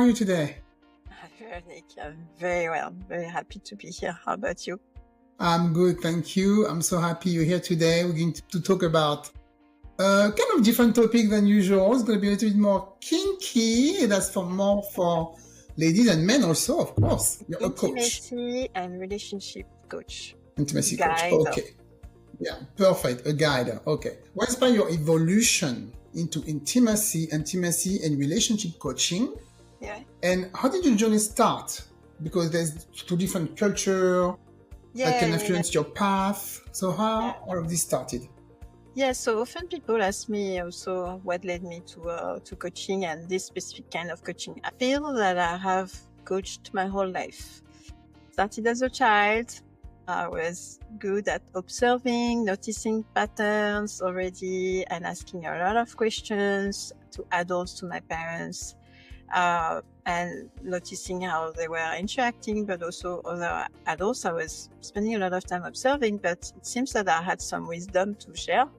are you today? Hi, Veronique. I'm very well. Very happy to be here. How about you? I'm good, thank you. I'm so happy you're here today. We're going to talk about a kind of different topic than usual. It's going to be a little bit more kinky. That's more for ladies and men also, of course. You're a coach. Intimacy and relationship coach. Intimacy coach. Guide. Okay. Yeah, perfect. A guide. Okay. What inspired your evolution into intimacy and relationship coaching? Yeah. And how did your journey start? Because there's two different cultures that can influence your path. So how all of this started? Yeah, so often people ask me also what led me to coaching and this specific kind of coaching. I feel that I have coached my whole life. Started as a child. I was good at observing, noticing patterns already, and asking a lot of questions to adults, to my parents, and noticing how they were interacting, but also other adults. I was spending a lot of time observing, but it seems that I had some wisdom to share.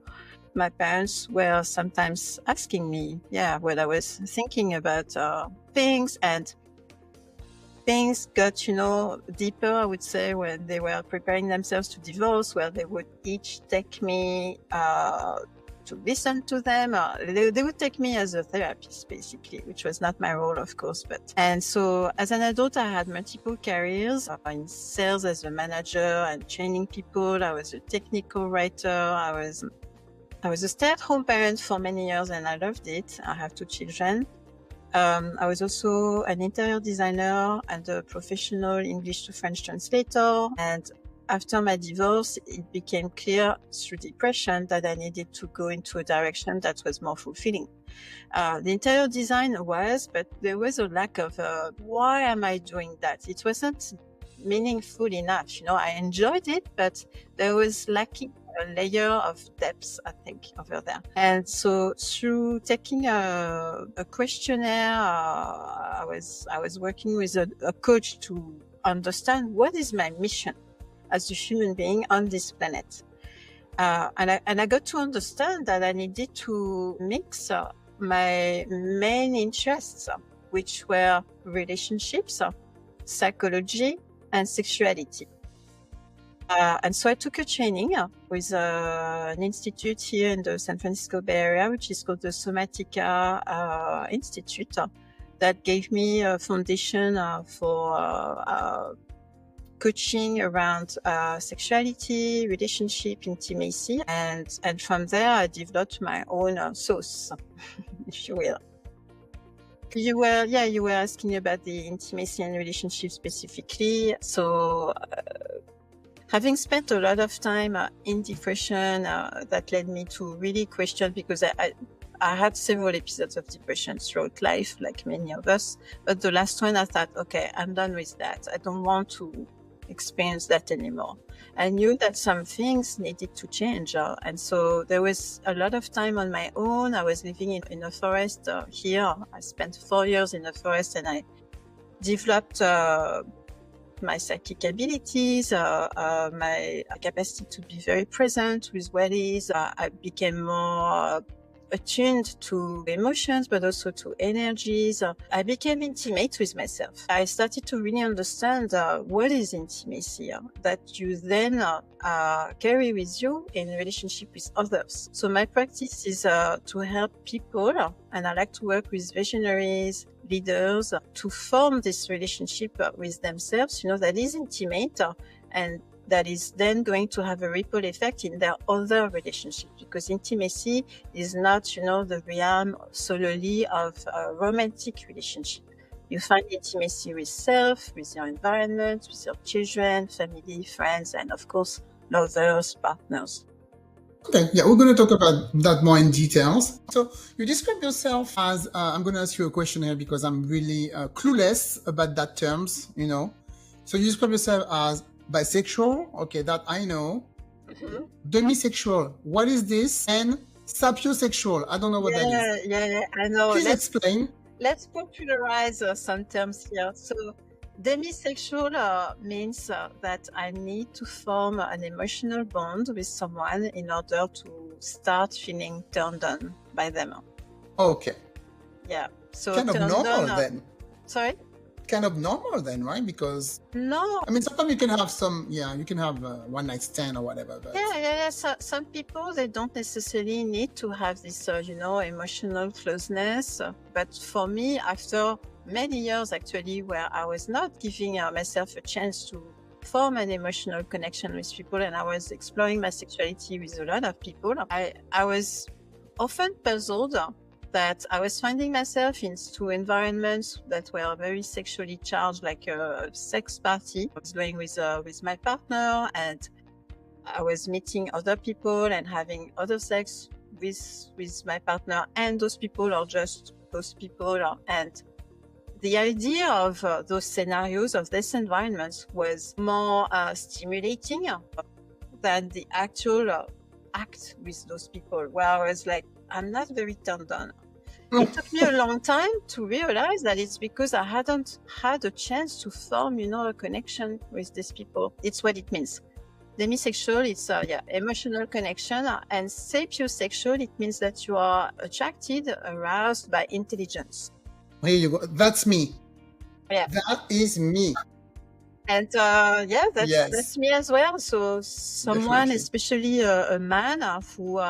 My parents were sometimes asking me, what I was thinking about things, and things got, deeper, I would say, when they were preparing themselves to divorce, where they would each take me to listen to them. They would take me as a therapist, basically, which was not my role, of course. And so as an adult, I had multiple careers in sales as a manager and training people. I was a technical writer. I was a stay-at-home parent for many years, and I loved it. I have 2 children. I was also an interior designer and a professional English to French translator. And after my divorce, it became clear through depression that I needed to go into a direction that was more fulfilling. The interior design was, but there was a lack of why am I doing that? It wasn't meaningful enough. I enjoyed it, but there was lacking a layer of depth, I think, over there. And so through taking a questionnaire, I was working with a coach to understand what is my mission as a human being on this planet. And I got to understand that I needed to mix my main interests, which were relationships, psychology, and sexuality. And so I took a training with an institute here in the San Francisco Bay Area, which is called the Somatica Institute, that gave me a foundation for coaching around sexuality, relationship, intimacy. And from there, I developed my own sauce, if you will. You were asking about the intimacy and relationship specifically. So having spent a lot of time in depression, that led me to really question, because I had several episodes of depression throughout life, like many of us. But the last one, I thought, okay, I'm done with that. I don't want to experience that anymore. I knew that some things needed to change. And so there was a lot of time on my own. I was living in a forest here. I spent 4 years in a forest, and I developed my psychic abilities, my capacity to be very present with what is. I became more attuned to emotions, but also to energies. I became intimate with myself. I started to really understand what is intimacy, that you then carry with you in relationship with others. So my practice is to help people, and I like to work with visionaries, leaders, to form this relationship with themselves, that is intimate, and that is then going to have a ripple effect in their other relationships, because intimacy is not, the realm solely of a romantic relationship. You find intimacy with self, with your environment, with your children, family, friends, and of course, lovers, partners. Okay, yeah, we're going to talk about that more in details. So you describe yourself as, I'm going to ask you a question here because I'm really clueless about that terms, So you describe yourself as bisexual, okay, that I know. Mm-hmm. Demisexual, what is this? And sapiosexual, I don't know what that is. Yeah, I know. Please explain. Let's popularize some terms here. So demisexual means that I need to form an emotional bond with someone in order to start feeling turned on by them. Okay. Yeah. So kind of normal then. Sorry? Kind of normal then, right? Because No. I mean, sometimes you can have you can have a one night stand or whatever, but Yeah. So, some people, they don't necessarily need to have this, emotional closeness. But for me, after many years actually, where I was not giving myself a chance to form an emotional connection with people, and I was exploring my sexuality with a lot of people, I was often puzzled that I was finding myself in two environments that were very sexually charged, like a sex party. I was going with my partner, and I was meeting other people and having other sex with my partner and those people, or just those people. And the idea of those scenarios, of this environment, was more stimulating than the actual act with those people, where I was like, I'm not very turned on. It took me a long time to realize that it's because I hadn't had a chance to form, a connection with these people. It's what it means. Demisexual, it's emotional connection, and sapiosexual, it means that you are attracted, aroused by intelligence. here you go. That's me. Yeah. That is me. And that's me as well. So someone, Definitely. especially a man who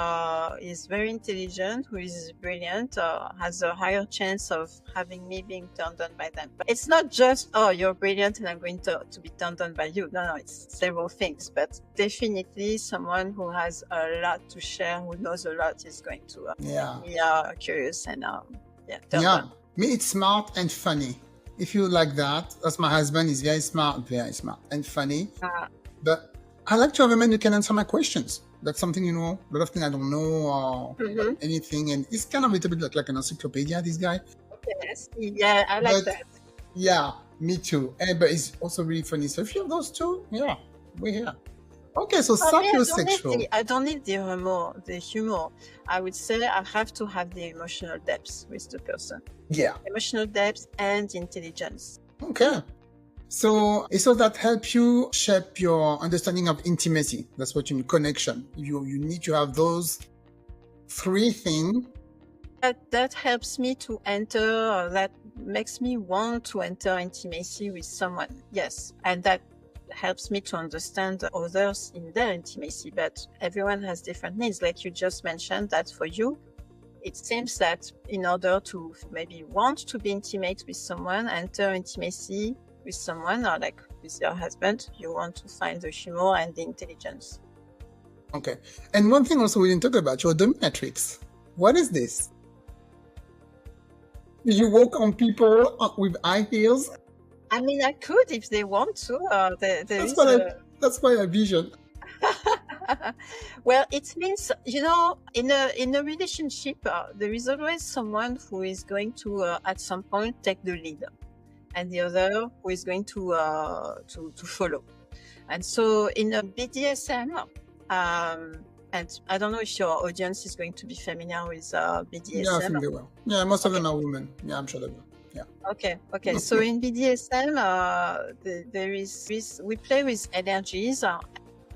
is very intelligent, who is brilliant, has a higher chance of having me being turned on by them. But it's not just, oh, you're brilliant and I'm going to be turned on by you. No, it's several things. But definitely someone who has a lot to share, who knows a lot, is going to be curious and turned on. Me, it's smart and funny. If you like that, that's my husband. He's very smart and funny. But I like to have a man who can answer my questions. That's something, a lot of things I don't know or anything. And he's kind of a little bit like an encyclopedia, this guy. Yes. Yeah, I like that. Yeah, me too. But he's also really funny. So if you have those two, we're here. Okay, so sapiosexual. I don't need the humor. I would say I have to have the emotional depth with the person. Yeah. Emotional depth and intelligence. Okay. So that helps you shape your understanding of intimacy. That's what you mean, connection. You need to have those three things. That helps me to enter, that makes me want to enter intimacy with someone. Yes. And that helps me to understand others in their intimacy, but everyone has different needs. Like you just mentioned, that for you, it seems that in order to maybe want to be intimate with someone, enter intimacy with someone, or like with your husband, you want to find the humor and the intelligence. Okay. And one thing also we didn't talk about, your dominatrix. What is this? You walk on people with high heels? I mean, I could if they want to. That's what I vision. Well, it means, in a relationship, there is always someone who is going to, at some point, take the lead, and the other who is going to follow. And so, in a BDSM, and I don't know if your audience is going to be familiar with BDSM. Yeah, I think they will. Yeah, most of them are women. Yeah, I'm sure they will. Yeah. Okay. So in BDSM, we play with energies.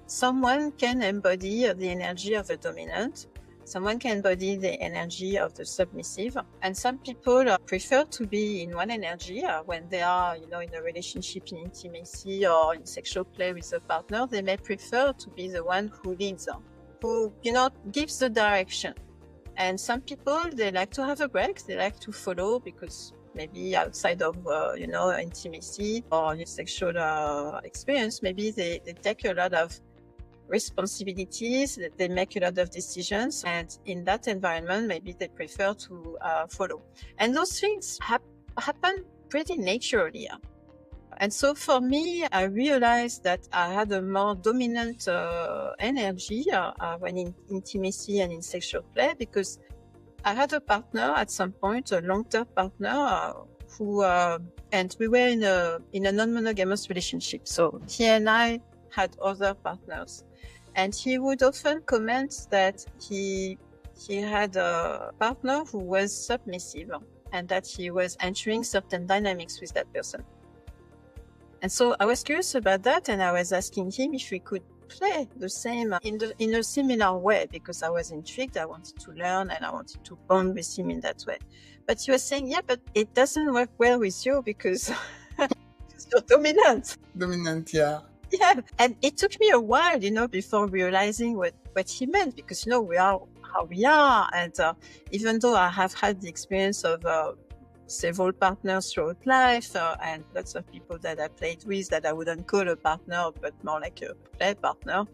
Someone can embody the energy of the dominant. Someone can embody the energy of the submissive. And some people prefer to be in one energy when they are, in a relationship, in intimacy, or in sexual play with a partner. They may prefer to be the one who leads, who, gives the direction. And some people, they like to have a break. They like to follow because maybe outside of, intimacy or sexual experience, maybe they take a lot of responsibilities, they make a lot of decisions, and in that environment, maybe they prefer to follow. And those things happen pretty naturally. And so for me, I realized that I had a more dominant energy when in intimacy and in sexual play, because I had a partner at some point, a long-term partner, who, and we were in a non-monogamous relationship. So he and I had other partners, and he would often comment that he had a partner who was submissive, and that he was entering certain dynamics with that person. And so I was curious about that, and I was asking him if we could play the same in a similar way, because I was intrigued. I wanted to learn and I wanted to bond with him in that way. But you were saying, yeah, but it doesn't work well with you because you're dominant. Dominant, yeah. Yeah. And it took me a while, before realizing what he meant, because, we are how we are. And even though I have had the experience of several partners throughout life and lots of people that I played with that I wouldn't call a partner, but more like a play partner,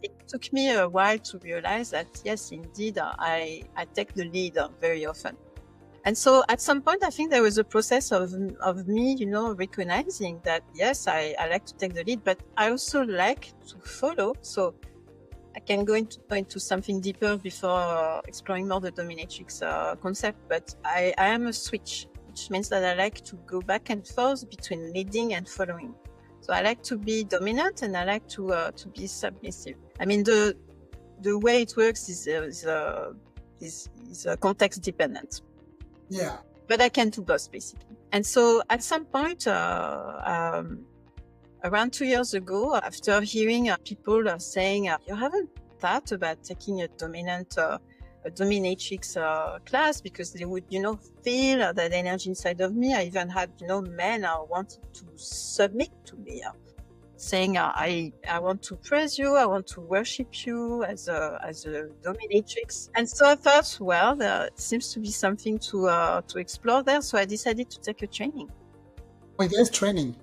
it took me a while to realize that, yes, indeed, I take the lead very often. And so at some point, I think there was a process of me, recognizing that, yes, I like to take the lead, but I also like to follow. So I can go into something deeper before exploring more the dominatrix concept, but I am a switch, which means that I like to go back and forth between leading and following. So I like to be dominant and I like to be submissive. I mean, the way it works is context dependent. Yeah. But I can do both, basically. And so at some point, around 2 years ago, after hearing people saying, you haven't thought about taking a dominatrix class because they would, feel that energy inside of me. I even had, men wanted to submit to me, saying, I want to praise you, I want to worship you as a dominatrix. And so I thought, well, there seems to be something to explore there. So I decided to take a training. Wait, there's training.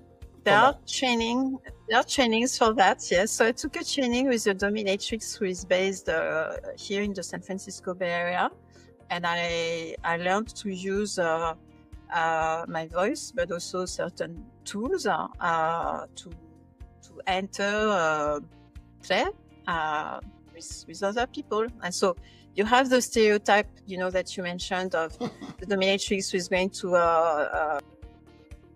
There are trainings for that, yes. So I took a training with a dominatrix who is based here in the San Francisco Bay Area. And I learned to use my voice, but also certain tools to enter play with other people. And so you have the stereotype, that you mentioned of the dominatrix who is going to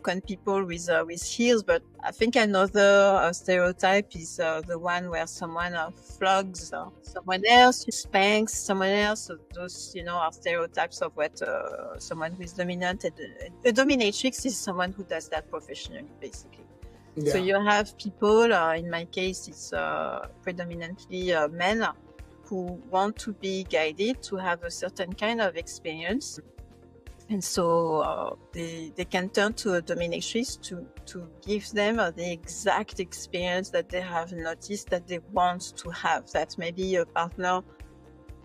con people with heels. But I think another stereotype is the one where someone flogs someone else, spanks someone else. So those, are stereotypes of what someone who is dominant. And a dominatrix is someone who does that professionally, basically. Yeah. So you have people, in my case, it's predominantly men who want to be guided to have a certain kind of experience. And so they can turn to a dominatrix to give them the exact experience that they have noticed that they want to have, that maybe a partner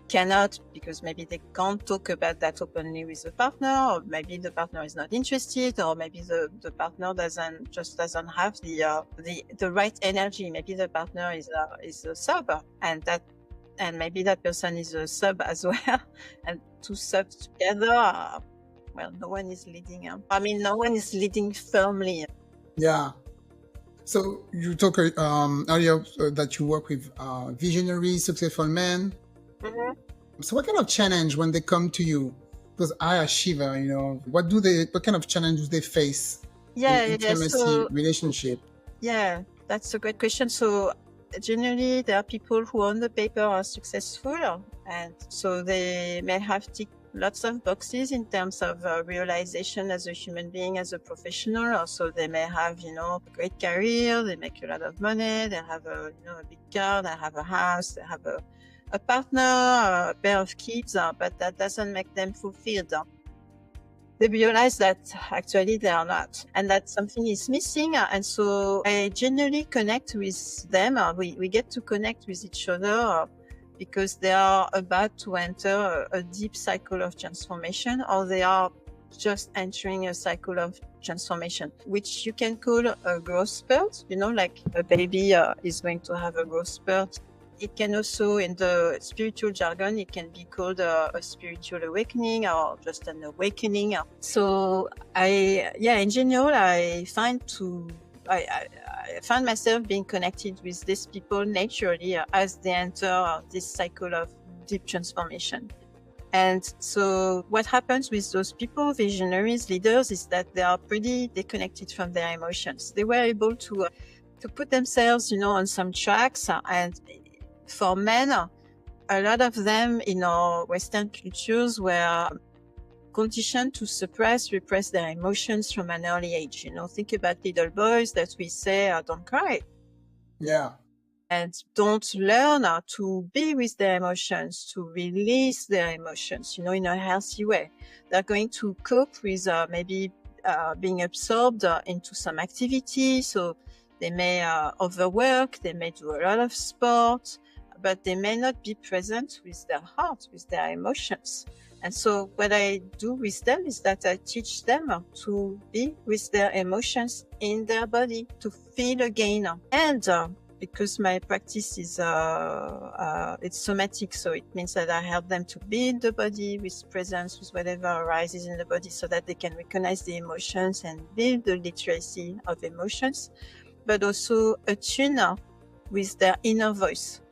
cannot, because maybe they can't talk about that openly with the partner, or maybe the partner is not interested, or maybe the partner doesn't have the right energy. Maybe the partner is a sub, and maybe that person is a sub as well, and two subs together. Well, no one is leading. No one is leading firmly. Yeah. So you talked earlier that you work with visionary, successful men. Mm-hmm. So what kind of challenge when they come to you? Because I are Shiva, what kind of challenge do they face in intimacy, relationship? Yeah, that's a great question. So generally there are people who on the paper are successful, and so they may have ticked lots of boxes in terms of realization as a human being, as a professional. Also, they may have, a great career, they make a lot of money, they have a big car, they have a house, they have a partner, a pair of kids, but that doesn't make them fulfilled. They realize that actually they are not, and that something is missing. And so I generally connect with them. We get to connect with each other because they are about to enter a deep cycle of transformation, or they are just entering a cycle of transformation, which you can call a growth spurt, like a baby is going to have a growth spurt. It can also, in the spiritual jargon, it can be called a spiritual awakening or just an awakening. So in general, I find myself being connected with these people naturally as they enter this cycle of deep transformation. And so what happens with those people, visionaries, leaders, is that they are pretty disconnected from their emotions. They were able to put themselves, on some tracks. And for men, a lot of them in our Western cultures were conditioned to repress their emotions from an early age. Think about little boys that we say, don't cry. Yeah. and don't learn to be with their emotions, to release their emotions, in a healthy way. They're going to cope with maybe being absorbed into some activity. So they may overwork, they may do a lot of sport, but they may not be present with their heart, with their emotions. And so what I do with them is that I teach them to be with their emotions in their body, to feel again. And because my practice is it's somatic, so it means that I help them to be in the body with presence, with whatever arises in the body, so that they can recognize the emotions and build the literacy of emotions, but also attune with their inner voice,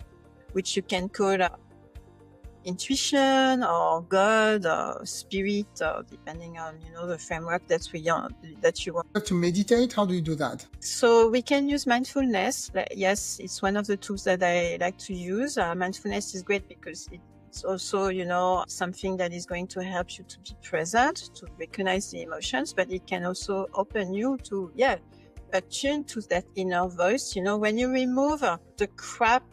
which you can call intuition or God or spirit, depending on the framework that you want. To meditate, how do you do that? So we can use mindfulness. Yes, it's one of the tools that I like to use. Mindfulness is great because it's also something that is going to help you to be present, to recognize the emotions, but it can also open you to attune to that inner voice. When you remove the crap,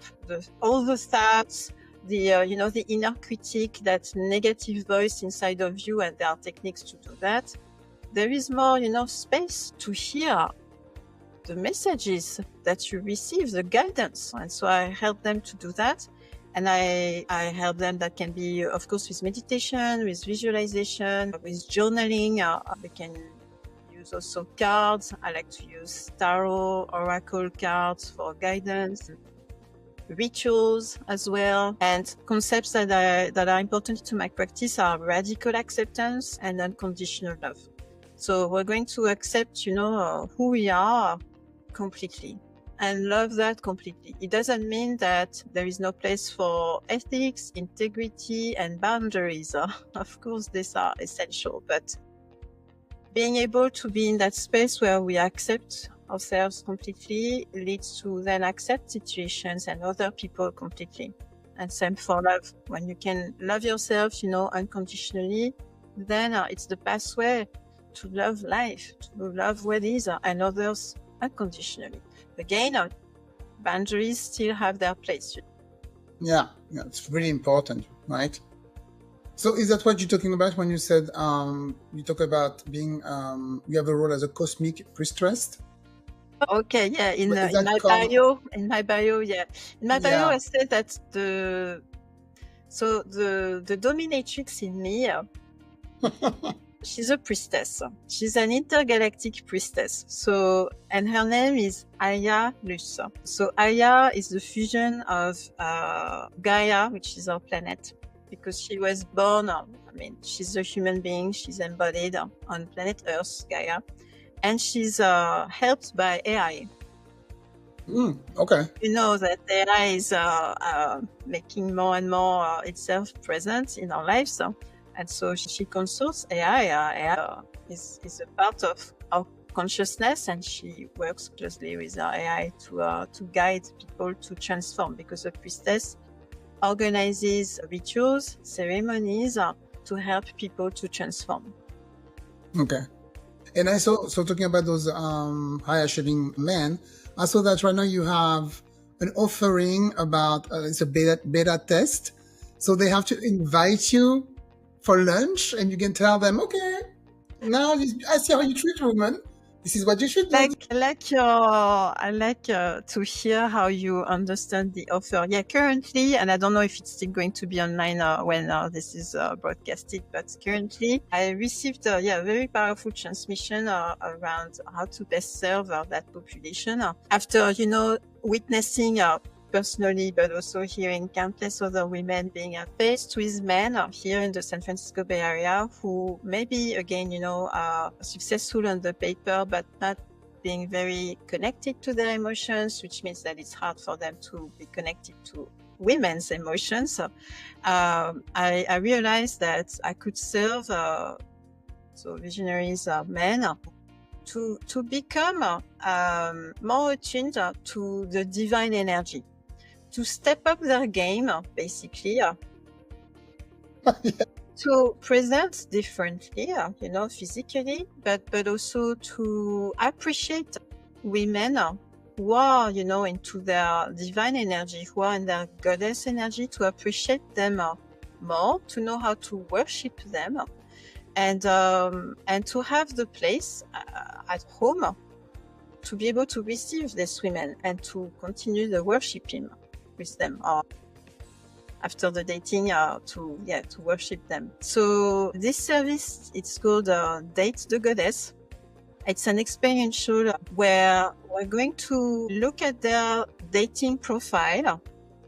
all the thoughts, the inner critic, that negative voice inside of you, and there are techniques to do that, there is more space to hear the messages that you receive, the guidance. And so I help them to do that. And I help them, that can be, of course, with meditation, with visualization, with journaling. We can use also cards. I like to use tarot, oracle cards for guidance, rituals as well. And concepts that are important to my practice are radical acceptance and unconditional love. So we're going to accept, who we are completely and love that completely. It doesn't mean that there is no place for ethics, integrity, and boundaries. Of course, these are essential, but being able to be in that space where we accept ourselves completely leads to then accept situations and other people completely. And same for love. When you can love yourself, unconditionally, then it's the pathway to love life, to love what is, and others unconditionally. Again, boundaries still have their place. Yeah, it's really important, right? So is that what you're talking about when you said you talk about being you have a role as a cosmic priestess? Okay, yeah. In my bio, yeah. In my bio, I said that the dominatrix in me, she's a priestess. She's an intergalactic priestess. So, and her name is Aya Luz. So Aya is the fusion of Gaia, which is our planet, because she was born, she's a human being. She's embodied on planet Earth, Gaia. And she's helped by AI. Okay. You know that AI is making more and more itself present in our lives. And so she consults AI. AI is a part of our consciousness, and she works closely with our AI to guide people to transform, because a priestess organizes rituals, ceremonies to help people to transform. Okay. And I saw, so talking about those higher shaping men, I saw that right now you have an offering about, it's a beta test. So they have to invite you for lunch, and you can tell them, okay, now I see how you treat women. This is what you should do. I like to hear how you understand the offer. Yeah, currently, and I don't know if it's still going to be online when this is broadcasted, but currently I received a very powerful transmission around how to best serve that population. After, witnessing personally, but also hearing countless other women being faced with men here in the San Francisco Bay Area who maybe, again, are successful on the paper, but not being very connected to their emotions, which means that it's hard for them to be connected to women's emotions. So, I realized that I could serve visionaries, men, to become more attuned to the divine energy, to step up their game, basically, to present differently, physically, but also to appreciate women who are, into their divine energy, who are in their goddess energy, to appreciate them more, to know how to worship them, and to have the place at home to be able to receive these women and to continue the worshiping with them, or after the dating, to worship them. So this service, it's called Date the Goddess. It's an experiential where we're going to look at their dating profile,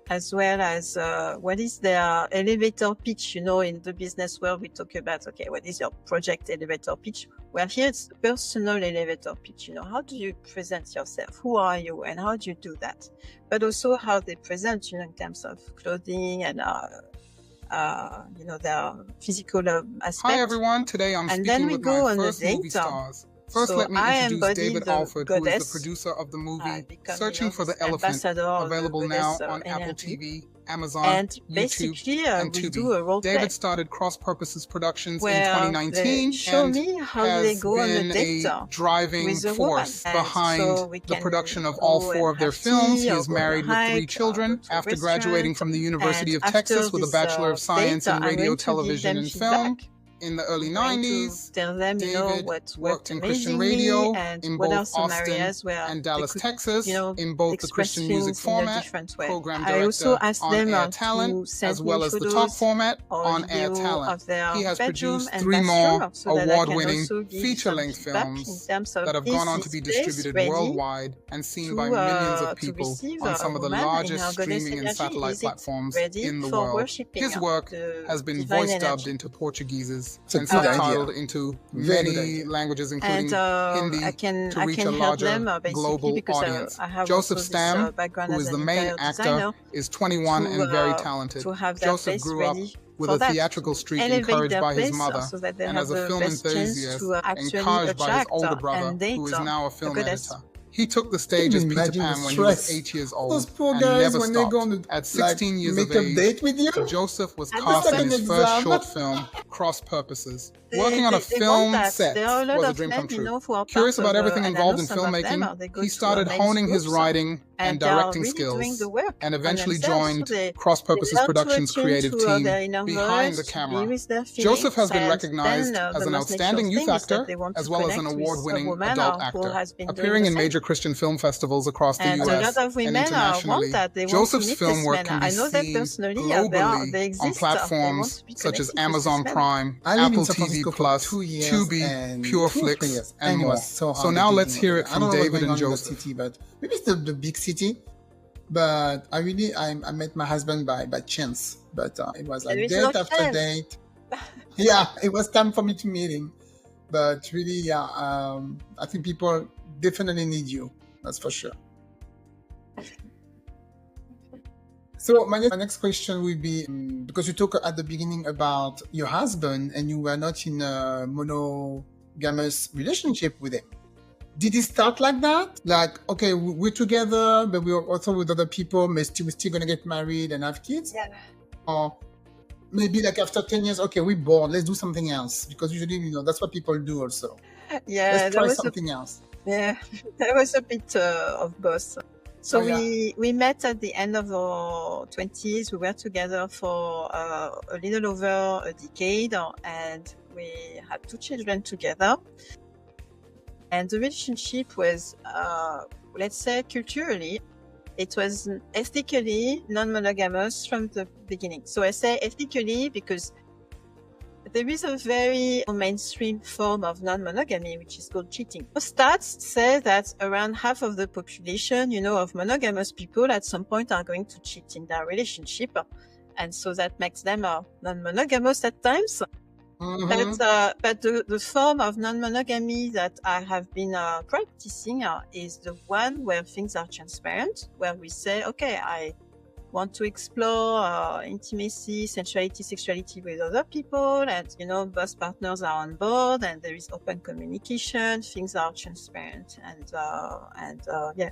as well as what is their elevator pitch. In the business world, we talk about, okay, what is your project elevator pitch? Well, here it's personal elevator pitch. How do you present yourself? Who are you? And how do you do that? But also how they present, in terms of clothing and, their physical aspect. Hi, everyone. Today I'm speaking with my first movie stars. First, let me introduce David Alford, who is the producer of the movie Searching for the Elephant, available now on Apple TV, Amazon, YouTube, and Tubi. David started Cross Purposes Productions in 2019 and has been a driving force behind the production of all 4 of their films. He is married with 3 children. After graduating from the University of Texas with a Bachelor of Science in Radio, Television, and Film, in the early 90s, David worked in Christian radio in both Austin and Dallas, Texas, in both the Christian music format, program director on Air Talent, as well as the talk format on Air Talent. He has produced 3 more award-winning feature-length films that have gone on to be distributed worldwide and seen by millions of people on some of the largest streaming and satellite platforms in the world. His work has been voice-dubbed into Portuguese and subtitled into many languages, including Hindi, to reach a larger global audience. Joseph Stam, who is the main actor, is 21 and very talented. Joseph grew up with a theatrical streak encouraged by his mother, and as a film enthusiast, encouraged by his older brother, who is now a film editor. He took the stage as Peter Pan when he was 8 years old. Those poor and guys, never when stopped. they go on At 16 years of age, date with you? Joseph was cast in his first short film, Cross Purposes. Working on a film set was a dream come true. Curious about everything involved in filmmaking, he started honing his writing and directing skills, and eventually joined Cross Purposes Productions' creative team behind the camera. Joseph has been recognized as an outstanding youth actor, as well as an award-winning adult actor, appearing in major Christian film festivals across the US and internationally. Joseph's film work can be seen globally on platforms such as Amazon Prime, Apple TV Plus, Tubi, Pureflix, and more. So now let's hear it from David and Joseph. But maybe it's the big city. But I met my husband by chance. But it was like date after date. Yeah, it was time for me to meet him. But really, I think people definitely need you. That's for sure. So my next question will be, because you talked at the beginning about your husband and you were not in a monogamous relationship with him. Did it start like that? Like, okay, we're together, but we're also with other people, we're still going to get married and have kids? Yeah. Or maybe like after 10 years, okay, we're bored, let's do something else. Because usually, that's what people do also. Yeah, let's try something else. Yeah, there was a bit of both. So we met at the end of our 20s. We were together for a little over a decade, and we had 2 children together. And the relationship was, let's say, culturally, it was ethically non-monogamous from the beginning. So I say ethically because there is a very mainstream form of non-monogamy, which is called cheating. Stats say that around half of the population, of monogamous people at some point are going to cheat in their relationship. And so that makes them non-monogamous at times. Mm-hmm. But the form of non-monogamy that I have been practicing is the one where things are transparent, where we say, okay, I want to explore intimacy, sensuality, sexuality with other people, and both partners are on board, and there is open communication. Things are transparent and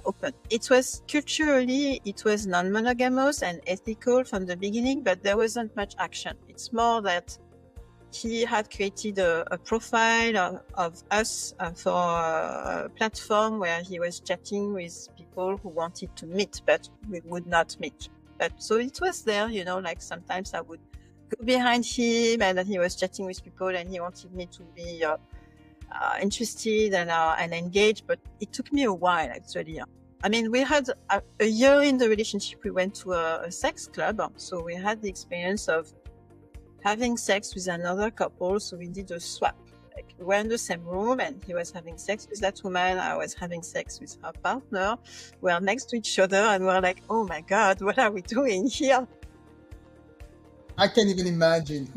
open. It was culturally, it was non-monogamous and ethical from the beginning, but there wasn't much action. It's more that he had created a profile of us for a platform where he was chatting with people people who wanted to meet, but we would not meet. But so it was there, like sometimes I would go behind him and then he was chatting with people and he wanted me to be interested and engaged, but it took me a while actually. I mean, we had a year in the relationship, we went to a sex club, so we had the experience of having sex with another couple, so we did a swap. Like, we were in the same room and he was having sex with that woman, I was having sex with her partner. We are next to each other and we're like, oh my God, what are we doing here? I can't even imagine.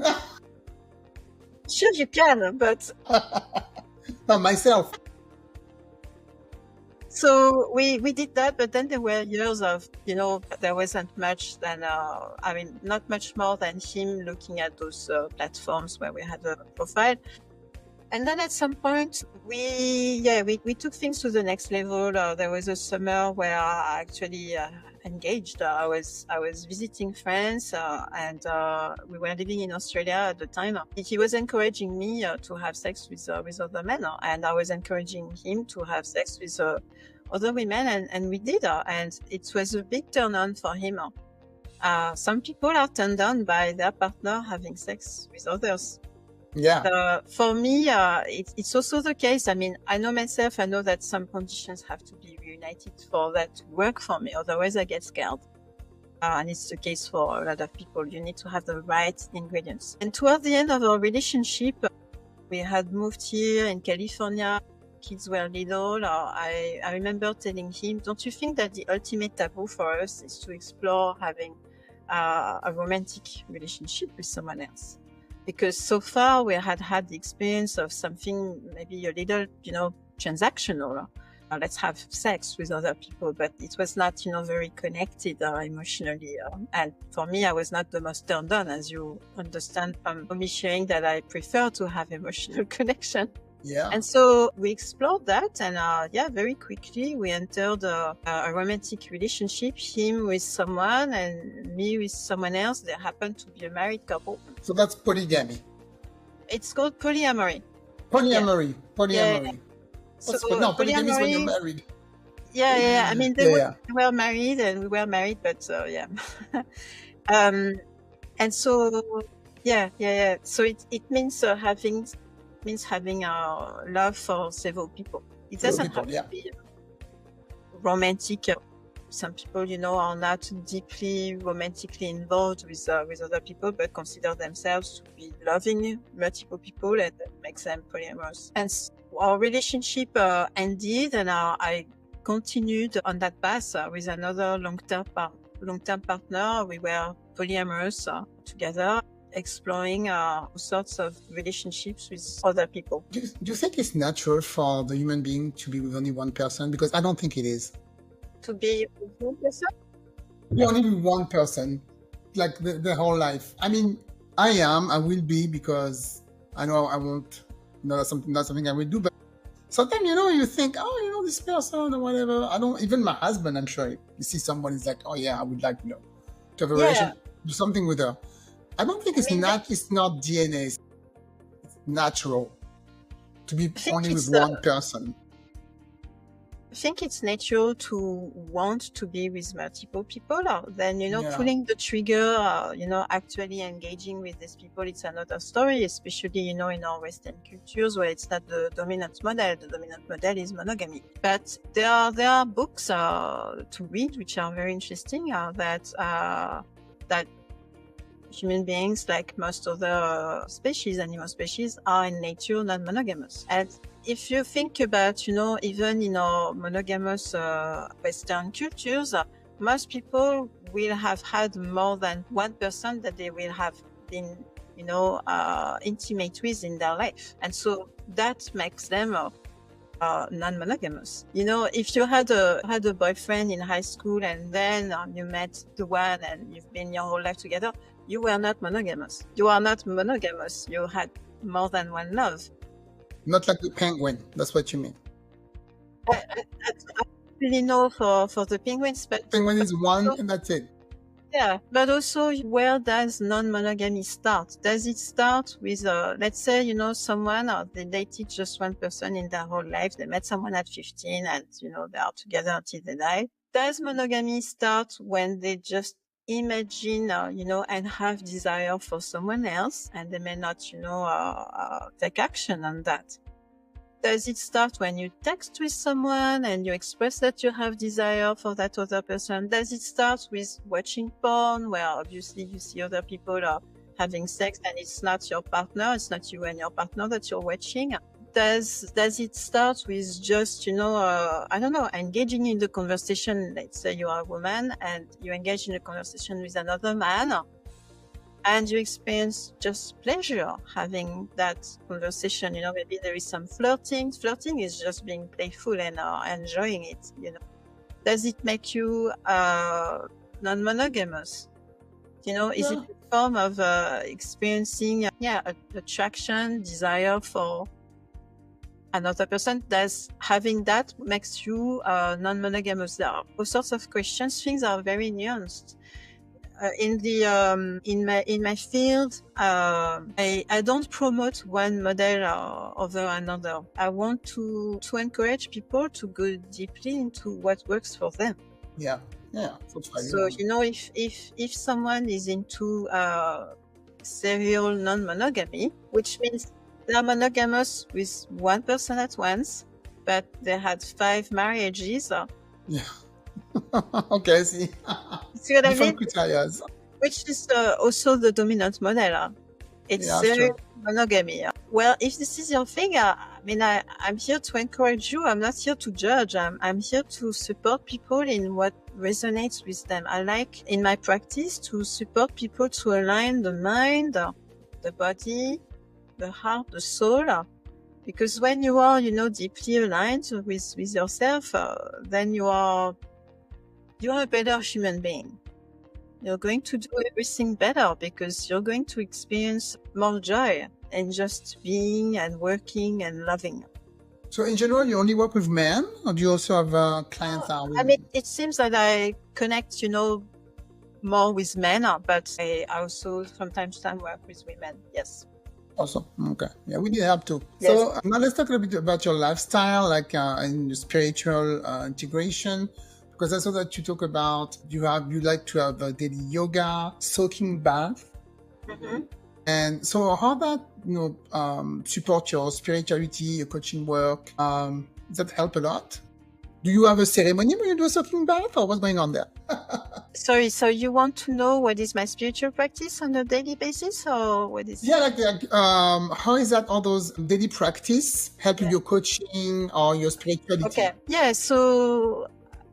Sure you can, but... Not myself. So we did that, but then there were years of, there wasn't much than, not much more than him looking at those platforms where we had a profile. And then at some point, we took things to the next level. There was a summer where I actually engaged. I was visiting friends, and we were living in Australia at the time. He was encouraging me to have sex with other men, and I was encouraging him to have sex with other women, and we did. And it was a big turn on for him. Some people are turned on by their partner having sex with others. Yeah. For me, it's also the case. I mean, I know myself. I know that some conditions have to be reunited for that to work for me. Otherwise, I get scared. And it's the case for a lot of people. You need to have the right ingredients. And toward the end of our relationship, we had moved here in California. Kids were little. I remember telling him, don't you think that the ultimate taboo for us is to explore having a romantic relationship with someone else? Because so far we had the experience of something maybe a little, transactional. Let's have sex with other people, but it was not, very connected emotionally. And for me, I was not the most turned on, as you understand from me sharing that I prefer to have emotional connection. Yeah. And so we explored that, and very quickly we entered a romantic relationship, him with someone and me with someone else. There happened to be a married couple. So that's polygamy. It's called polyamory. Polyamory. Yeah. So, polygamy is when you're married. Yeah. I mean, they were married and we were married, but yeah. And so, yeah. So it means having a love for several people. It doesn't have to be romantic. Some people, are not deeply romantically involved with other people, but consider themselves to be loving multiple people, and that makes them polyamorous. And our relationship ended, and I continued on that path with another long-term partner. We were polyamorous together, exploring all sorts of relationships with other people. Do you think it's natural for the human being to be with only one person? Because I don't think it is. To be with one person? Yeah, only with one person, like the whole life. I mean, I will be, because I know I won't, that's something I will do. But sometimes, you think, this person or whatever. I don't, even my husband, I'm sure, you see someone, is like, oh yeah, I would like, to have a relation, do something with her. I don't think it's not DNA. It's natural to be only with one person. I think it's natural to want to be with multiple people. Then, pulling the trigger, actually engaging with these people, it's another story, especially, in our Western cultures where it's not the dominant model. The dominant model is monogamy. But there are books to read which are very interesting, that human beings, like most other animal species, are in nature non-monogamous. And if you think about, even in our monogamous Western cultures, most people will have had more than one person that they will have been, intimate with in their life. And so that makes them non-monogamous. If you had a boyfriend in high school and then you met the one and you've been your whole life together, you were not monogamous. You are not monogamous. You had more than one love. Not like the penguin. That's what you mean. I don't really know for the penguins, but penguin is one and that's it. Yeah, but also, where does non-monogamy start? Does it start with, let's say, someone, or they dated just one person in their whole life. They met someone at 15 and, they are together until they die. Does monogamy start when they just imagine, and have desire for someone else, and they may not, take action on that? Does it start when you text with someone and you express that you have desire for that other person? Does it start with watching porn, where obviously you see other people are having sex and it's not your partner, it's not you and your partner that you're watching? Does it start with just, I don't know, engaging in the conversation? Let's say you are a woman and you engage in a conversation with another man, and you experience just pleasure having that conversation. Maybe there is some flirting. Flirting is just being playful and enjoying it. Does it make you non-monogamous? Is it a form of experiencing attraction, desire for another person? Does having that makes you non-monogamous? There are all sorts of questions. Things are very nuanced. In my field, I don't promote one model over another. I want to encourage people to go deeply into what works for them. Yeah. So if someone is into serial non-monogamy, which means they're monogamous with one person at once, but they had 5 marriages. Yeah. Okay, see what I different mean? criteria. Which is also the dominant model. It's monogamy. Well, if this is your thing, I'm here to encourage you. I'm not here to judge. I'm here to support people in what resonates with them. I like, in my practice, to support people to align the mind, the body, the heart, the soul. Because when you are, deeply aligned with yourself, then you are a better human being. You're going to do everything better because you're going to experience more joy in just being and working and loving. So in general, you only work with men, or do you also have clients? It seems that I connect, more with men, but I also from time to time work with women. Yes. Awesome. Okay. Yeah, we need help too. Yes. So now let's talk a little bit about your lifestyle, like in spiritual integration. Because I saw that you talk about you like to have a daily yoga, soaking bath, and so how that support your spirituality, your coaching work? Does that help a lot? Do you have a ceremony when you do a soaking bath, or what's going on there? Sorry, so you want to know what is my spiritual practice on a daily basis, or what is? Yeah, how is that all those daily practice help your coaching or your spirituality? Okay, yeah, so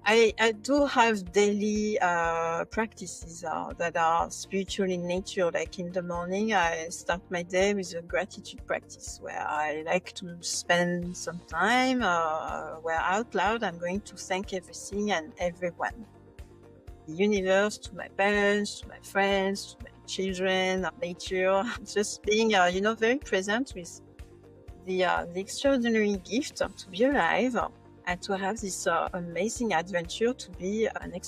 I do have daily practices that are spiritual in nature. Like in the morning, I start my day with a gratitude practice where I like to spend some time where out loud I'm going to thank everything and everyone. The universe, to my parents, to my friends, to my children, nature. Just being, very present with the extraordinary gift to be alive. And to have this amazing adventure to be an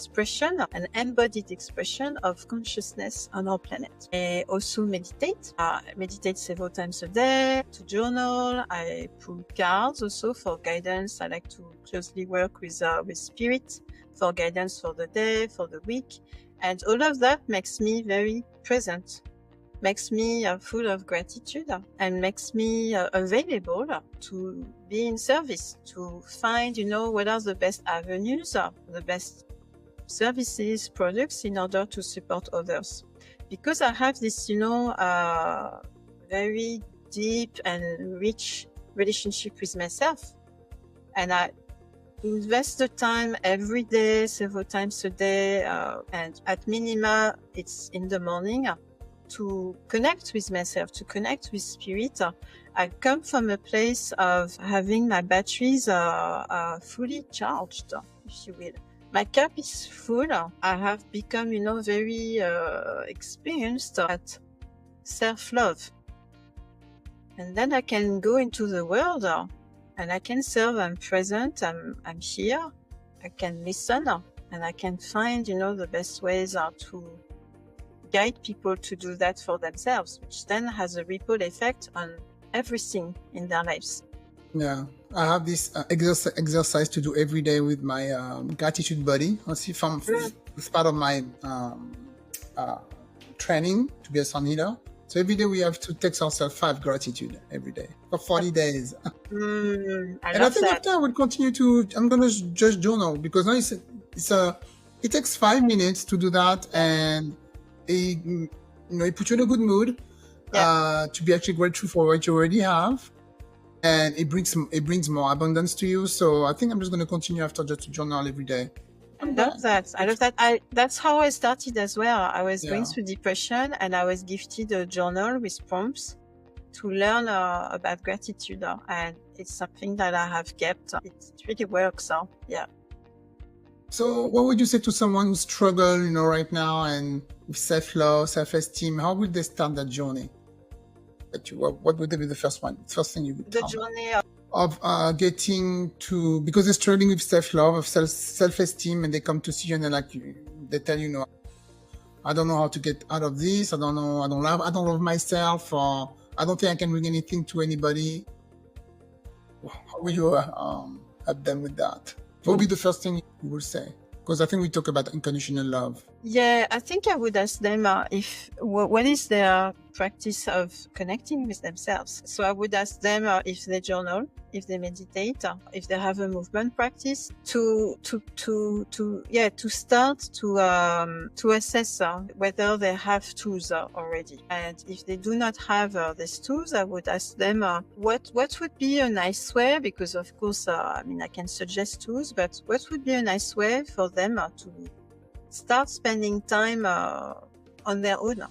embodied expression of consciousness on our planet. I also meditate. Meditate several times a day, to journal. I pull cards also for guidance. I like to closely work with spirit for guidance for the day, for the week. And all of that makes me very present. Makes me full of gratitude and makes me available to be in service, to find, what are the best avenues, the best services, products in order to support others. Because I have this, very deep and rich relationship with myself. And I invest the time every day, several times a day, and at minima, it's in the morning, to connect with myself, to connect with spirit. I come from a place of having my batteries fully charged, if you will. My cup is full. I have become, very experienced at self-love. And then I can go into the world and I can serve. I'm present. I'm here. I can listen. And I can find, the best ways are to guide people to do that for themselves, which then has a ripple effect on everything in their lives. Yeah, I have this exercise to do every day with my gratitude buddy. It's part of my training to be a sun healer. So every day we have to text ourselves 5 gratitude every day for 40 days. I think after I will continue I'm going to just journal, because now it takes 5 minutes to do that, and it puts you in a good mood to be actually grateful for what you already have, and it brings more abundance to you. So I think I'm just going to continue after just to journal every day. I love that. That's how I started as well. I was going through depression, and I was gifted a journal with prompts to learn about gratitude, and it's something that I have kept. It really works. So what would you say to someone who struggles, right now, and with self-love, self-esteem? How would they start that journey? What would be the first thing you would tell them? The journey of getting to, because they're struggling with self-love, of self-esteem, and they come to see you and they tell you, I don't know how to get out of this. I don't love myself, or I don't think I can bring anything to anybody. How will you help them with that? What would be the first thing you would say? Because I think we talk about unconditional love. Yeah, I think I would ask them what is their practice of connecting with themselves. So I would ask them if they journal, if they meditate, if they have a movement practice, to start to assess whether they have tools already. And if they do not have these tools, I would ask them what would be a nice way, because of course, I can suggest tools, but what would be a nice way for them to start spending time on their own,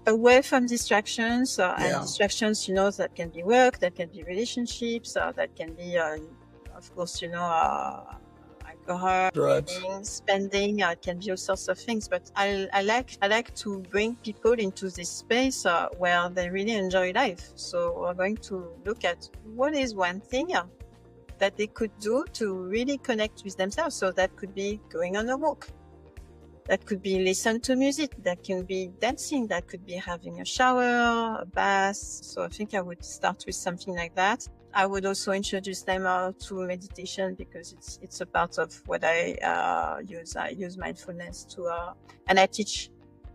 away from distractions, and distractions, that can be work, that can be relationships, that can be, of course, alcohol, eating, spending, it can be all sorts of things. But I like to bring people into this space where they really enjoy life. So we're going to look at what is one thing that they could do to really connect with themselves. So that could be going on a walk. That could be listen to music. That can be dancing. That could be having a shower, a bath. So I think I would start with something like that. I would also introduce them to meditation, because it's a part of what I use. I use mindfulness and I teach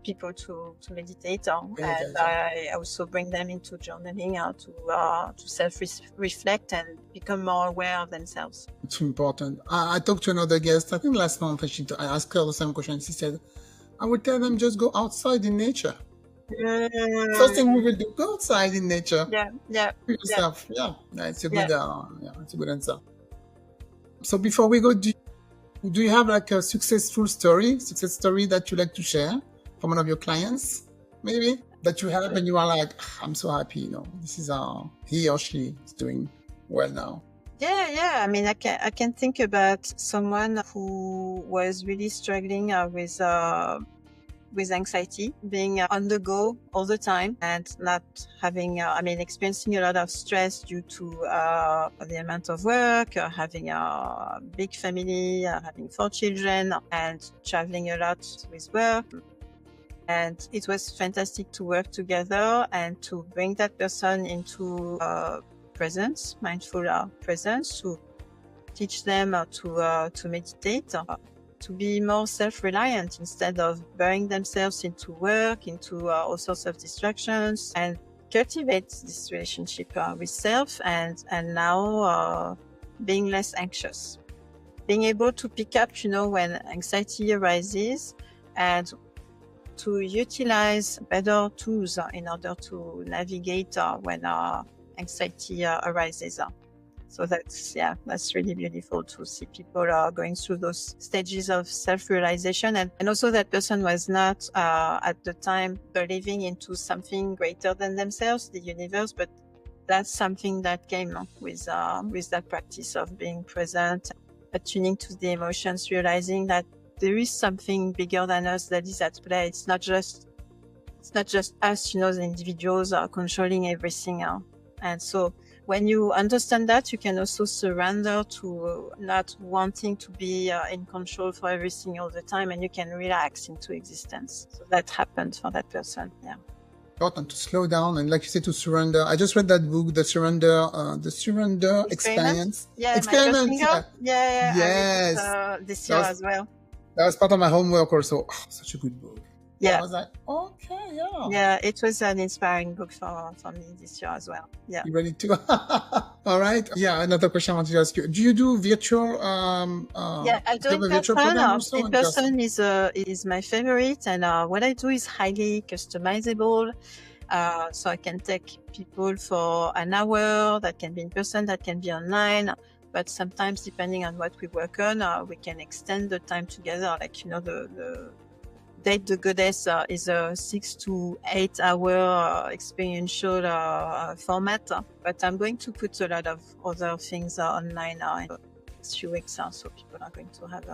people to meditate, and I also bring them into journaling to self-reflect and become more aware of themselves. It's important. I talked to another guest, I think last month, I asked her the same question. She said, I would tell them, just go outside in nature. First thing we will do, go outside in nature. Yourself. It's a good answer. So before we go, do you have like a success story that you like to share from one of your clients, maybe, that you have and you are like, I'm so happy, this is he or she is doing well now? Yeah. I can think about someone who was really struggling with anxiety, being on the go all the time, and not having, experiencing a lot of stress due to the amount of work, having a big family, having 4 children, and traveling a lot with work. And it was fantastic to work together and to bring that person into presence, mindful presence, to teach them to meditate, to be more self-reliant instead of burying themselves into work, into all sorts of distractions, and cultivate this relationship with self, and now being less anxious, being able to pick up, when anxiety arises, and to utilize better tools in order to navigate when anxiety arises. So that's really beautiful to see people going through those stages of self-realization. And also that person was not at the time believing into something greater than themselves, the universe, but that's something that came with that practice of being present, attuning to the emotions, realizing that there is something bigger than us that is at play. It's not just us, the individuals are controlling everything. And so when you understand that, you can also surrender to not wanting to be in control for everything all the time, and you can relax into existence. So that happened for that person. Yeah. Important to slow down and, like you said, to surrender. I just read that book, the surrender experience. Yeah, experiment. Yeah. Yes. I read it, this year as well. That was part of my homework also. Oh, such a good book. Yeah. I was like, okay, yeah. Yeah, it was an inspiring book for me this year as well. Yeah. You ready to? All right. Yeah, another question I wanted to ask you. Do you do virtual? Yeah, I do in person. In person is my favorite, and what I do is highly customizable. So I can take people for an hour. That can be in person, that can be online. But sometimes, depending on what we work on, we can extend the time together. Like, the Date the Goddess is a 6 to 8 hour experiential format. But I'm going to put a lot of other things online in the next few weeks. So people are going to have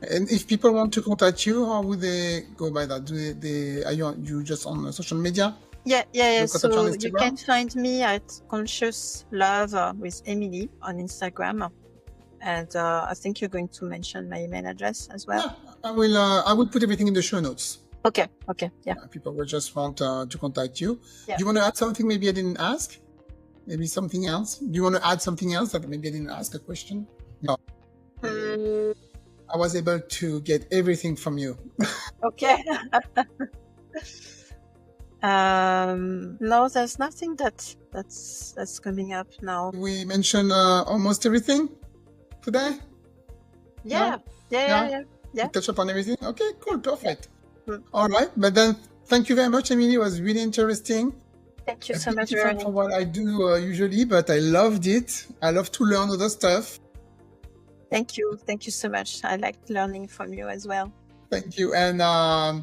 And if people want to contact you, how would they go by that? Are you just on social media? Yeah. So you can find me at Conscious Love with Emilie on Instagram. And I think you're going to mention my email address as well. Yeah, I will put everything in the show notes. Okay. Yeah. People will just want to contact you. Yeah. Do you want to add something maybe I didn't ask? Maybe something else? Do you want to add something else that maybe I didn't ask a question? No. I was able to get everything from you. Okay. No, there's nothing that's coming up now. We mentioned almost everything today? Yeah. We touch upon everything? Okay, cool, perfect. Yeah. All right, but then thank you very much, Emilie. It was really interesting. Thank you so much, Veronique. From what I do usually, but I loved it. I love to learn other stuff. Thank you so much. I liked learning from you as well. Thank you, and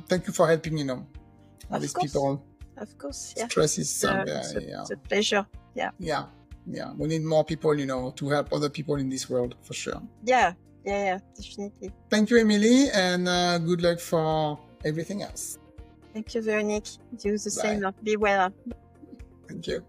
thank you for helping me know all these people. Of course, yeah. Stress is it's a pleasure. Yeah. We need more people, to help other people in this world for sure. Yeah, definitely. Thank you, Emilie, and good luck for everything else. Thank you, Veronique. Do the same. Be well. Thank you.